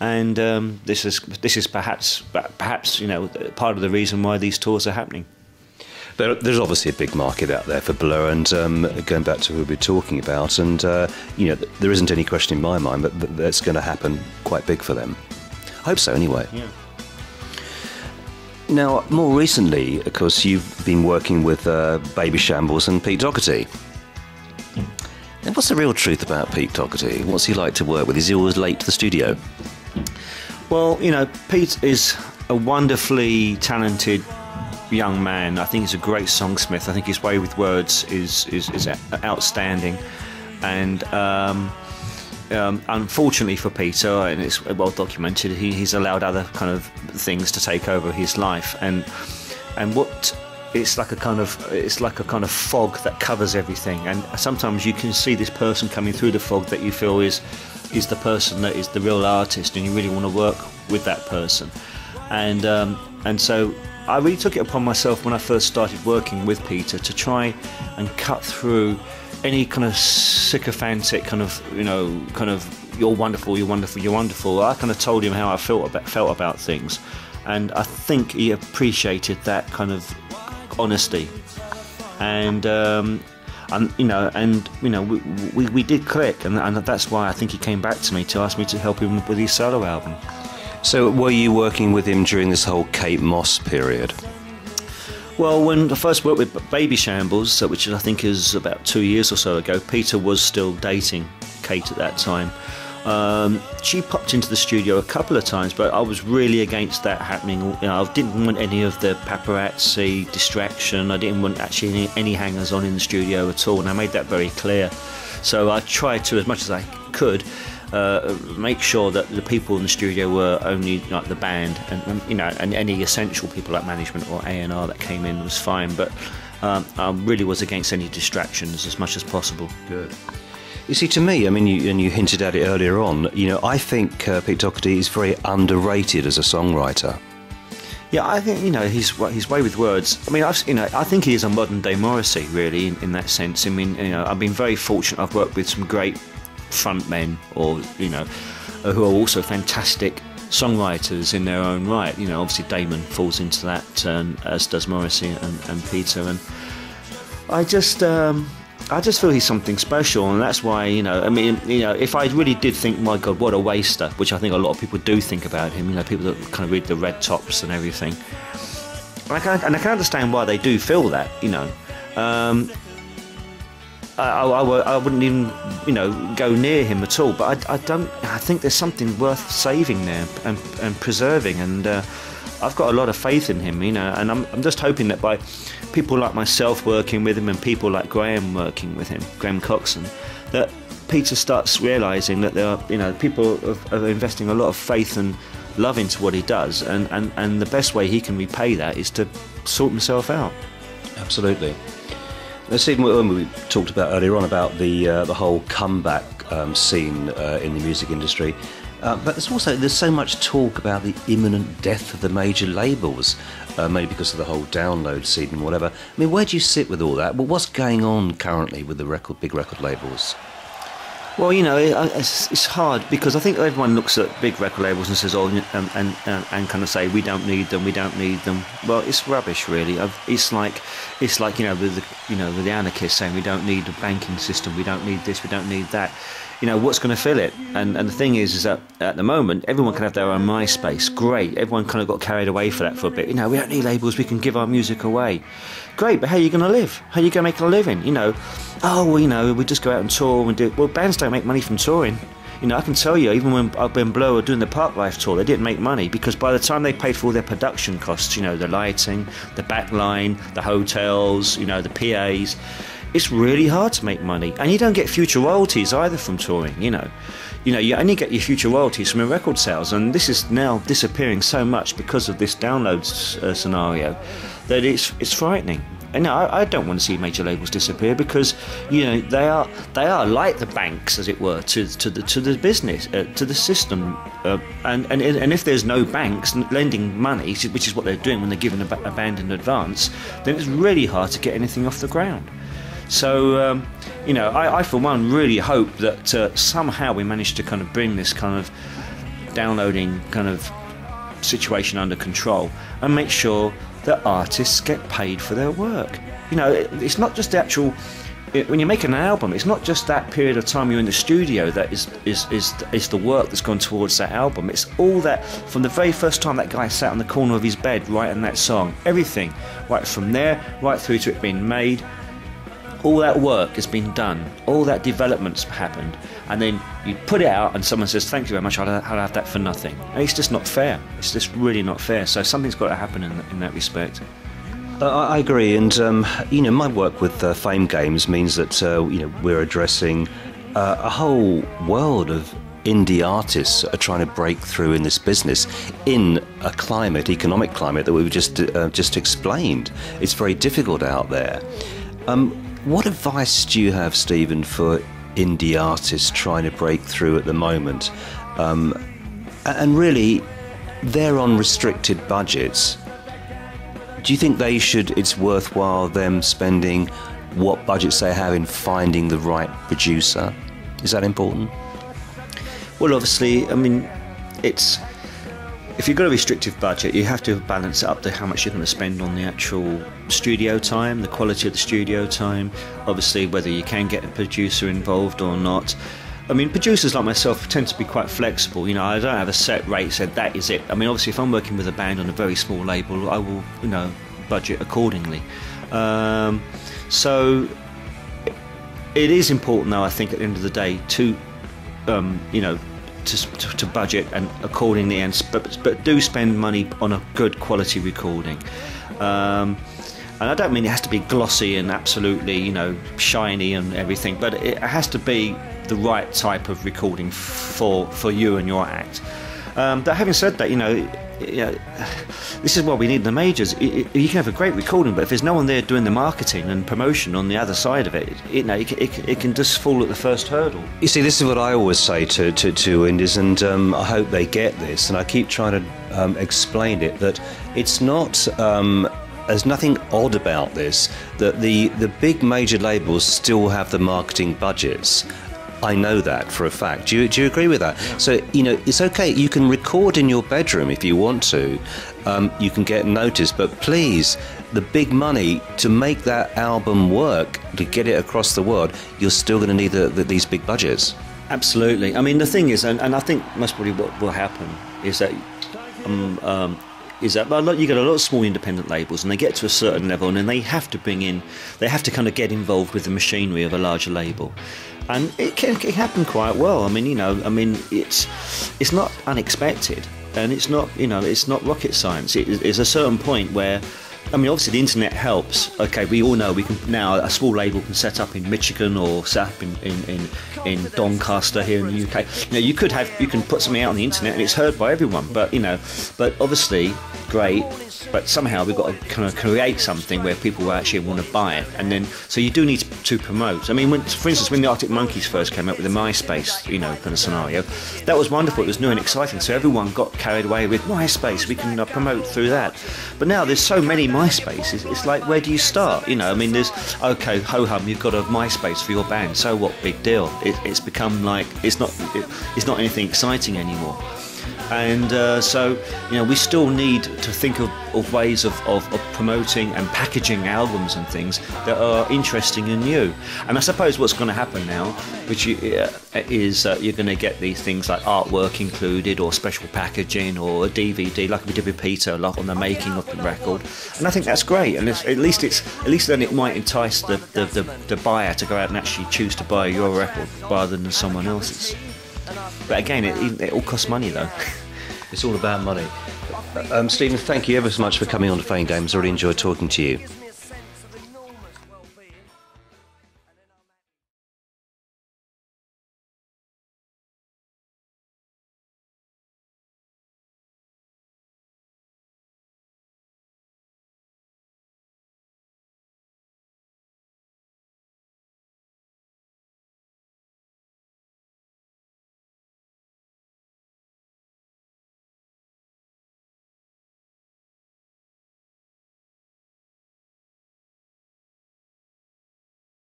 And this is perhaps part of the reason why these tours are happening. There's obviously a big market out there for Blur, and going back to who we're talking about, and there isn't any question in my mind that that's going to happen quite big for them. I hope so, anyway. Yeah. Now, more recently, of course, you've been working with Babyshambles and Pete Doherty. And what's the real truth about Pete Doherty? What's he like to work with? Is he always late to the studio? Well, Pete is a wonderfully talented young man. I think he's a great songsmith. I think his way with words is outstanding, and unfortunately for Peter, and it's well documented, he's allowed other kind of things to take over his life, and what it's like a kind of fog that covers everything, and sometimes you can see this person coming through the fog that you feel is the person that is the real artist, and you really want to work with that person, and so I really took it upon myself when I first started working with Peter to try and cut through any kind of sycophantic kind of you're wonderful, you're wonderful, you're wonderful. I kind of told him how I felt about things, and I think he appreciated that kind of honesty, and we did click, and that's why I think he came back to me to ask me to help him with his solo album. So were you working with him during this whole Kate Moss period? Well, when I first worked with Babyshambles, which I think is about 2 years or so ago, Peter was still dating Kate at that time. She popped into the studio a couple of times, but I was really against that happening. I didn't want any of the paparazzi distraction. I didn't want actually any hangers-on in the studio at all, and I made that very clear. So I tried to, as much as I could, make sure that the people in the studio were only like the band, and any essential people like management or A&R that came in was fine, but I really was against any distractions as much as possible. Good. You see, to me, I mean, you hinted at it earlier on, I think Pete Doherty is very underrated as a songwriter. Yeah, I think his way with words. I mean, I think he is a modern day Morrissey, really, in that sense. I mean, I've been very fortunate. I've worked with some great frontmen, or who are also fantastic songwriters in their own right. Obviously Damon falls into that, as does Morrissey and Peter, and I just feel he's something special, and that's why if I really did think, my God, what a waster, which I think a lot of people do think about him, people that kind of read the Red Tops and everything, and I can understand why they do feel that. I wouldn't even, go near him at all. But I think there's something worth saving there and preserving. And I've got a lot of faith in him, and I'm just hoping that by people like myself working with him and people like Graham working with him, Graham Coxon, that Peter starts realising that there are, people are investing a lot of faith and love into what he does, and the best way he can repay that is to sort himself out. Absolutely. Now, Stephen, when we talked about earlier on about the whole comeback scene in the music industry, but there's so much talk about the imminent death of the major labels, maybe because of the whole download scene and whatever. I mean, where do you sit with all that? Well, what's going on currently with the big record labels? Well, it's hard, because I think everyone looks at big record labels and says, and kind of say, we don't need them. Well, it's rubbish, really. It's like with the anarchists saying we don't need a banking system, we don't need this, we don't need that. What's going to fill it? And the thing is that at the moment, everyone can have their own MySpace. Great. Everyone kind of got carried away for that for a bit. We don't need labels, we can give our music away. Great, but how are you going to live? How are you going to make a living? We just go out and tour and do it. Well, bands don't make money from touring. I can tell you, even when Blur were doing the Park Life tour, they didn't make money, because by the time they paid for all their production costs, the lighting, the backline, the hotels, the PAs, it's really hard to make money. And you don't get future royalties either from touring, you only get your future royalties from your record sales, and this is now disappearing so much because of this downloads scenario that it's frightening. And I don't want to see major labels disappear, because they are like the banks, as it were, to the business, to the system, and if there's no banks lending money, which is what they're doing when they're giving a band in advance, then it's really hard to get anything off the ground. So I for one really hope that somehow we manage to kind of bring this kind of downloading kind of situation under control, and make sure that artists get paid for their work. You know, it's not just the actual. When you're making an album, it's not just that period of time you're in the studio that is the work that's gone towards that album. It's all that from the very first time that guy sat on the corner of his bed writing that song. Everything, right from there, right through to it being made. All that work has been done. All that development's happened, and then you put it out, and someone says, "Thank you very much. I'll have that for nothing." And it's just not fair. It's just really not fair. So something's got to happen in that respect. I agree, and you know, my work with FameGames means that you know, we're addressing a whole world of indie artists are trying to break through in this business in a economic climate that we've just explained. It's very difficult out there. What advice do you have, Stephen, for indie artists trying to break through at the moment? And really, they're on restricted budgets. Do you think it's worthwhile them spending what budgets they have in finding the right producer? Is that important? Well, obviously, I mean, if you've got a restrictive budget, you have to balance it up to how much you're going to spend on the actual studio time, the quality of the studio time, obviously whether you can get a producer involved or not. I mean, producers like myself tend to be quite flexible. You know, I don't have a set rate, said that is it. I mean, obviously, if I'm working with a band on a very small label, I will, you know, budget accordingly. So it is important, though, I think, at the end of the day, to, you know, to budget and accordingly, but do spend money on a good quality recording. And I don't mean it has to be glossy and absolutely, you know, shiny and everything, but it has to be the right type of recording for you and your act. But having said that, you know, this is what we need in the majors. You can have a great recording, but if there's no one there doing the marketing and promotion on the other side of it, you know, it can just fall at the first hurdle. You see, this is what I always say to indies, and I hope they get this, and I keep trying to explain it, that it's not... there's nothing odd about this, that the big major labels still have the marketing budgets. I know that for a fact. Do you agree with that? Yeah. So, you know, it's okay. You can record in your bedroom if you want to. You can get noticed, but please, the big money to make that album work, to get it across the world, you're still going to need these big budgets. Absolutely. I mean, the thing is, and I think most probably what will happen is that you get a lot of small independent labels, and they get to a certain level, and then they have to kind of get involved with the machinery of a larger label, and it can happen quite well. I mean, you know, it's not unexpected, and it's not rocket science. It's a certain point where, I mean, obviously the internet helps. Okay, we all know we can now, a small label can set up in Michigan or set up in Doncaster here in the UK. You know, you can put something out on the internet and it's heard by everyone. But obviously, great. But somehow we've got to kind of create something where people actually want to buy it, and then so you do need to promote. I mean, for instance, when the Arctic Monkeys first came out with the MySpace, you know, kind of scenario, that was wonderful. It was new and exciting, so everyone got carried away with MySpace. We can promote through that. But now there's so many MySpaces. It's like, where do you start? You know, I mean, there's okay, ho hum, you've got a MySpace for your band. So what? Big deal. It's become like it's not anything exciting anymore. And so, you know, we still need to think of ways of promoting and packaging albums and things that are interesting and new. And I suppose what's going to happen now, which is you're going to get these things like artwork included, or special packaging, or a DVD, like we did with Peter, a lot on the making of the record. And I think that's great. And at least then it might entice the buyer to go out and actually choose to buy your record rather than someone else's. But again, it all costs money, though. It's all about money. Stephen, thank you ever so much for coming on to FameGames. I really enjoyed talking to you.